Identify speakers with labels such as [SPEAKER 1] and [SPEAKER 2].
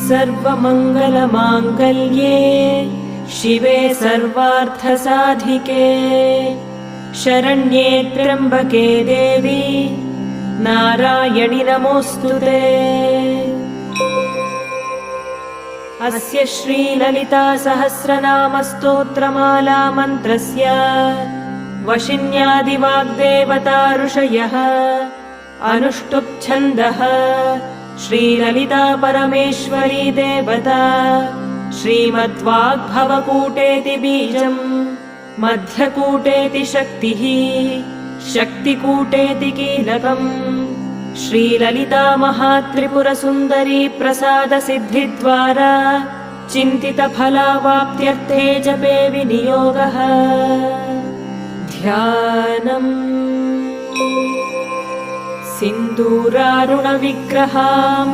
[SPEAKER 1] सर्वमङ्गलमाङ्गल्ये शिवे सर्वार्थसाधिके शरण्ये त्र्यम्बके देवी नारायणि नमोऽस्तुते। अस्य श्रीललिता सहस्रनामस्तोत्रमाला मन्त्रस्य वशिन्यादिवाग्देवता ऋषयः अनुष्टुप् छन्दः श्रीललिता परमेश्वरी देवता श्रीमद्वाग्भवकूटेति बीजम् मध्यकूटेति शक्तिः शक्तिकूटेति कीलकम् श्रीललिता महात्रिपुरसुन्दरी प्रसादसिद्धिद्वारा चिन्तितफलावाप्त्यर्थे जपे विनियोगः। ध्यानम् सिन्दूरारुणविग्रहाम्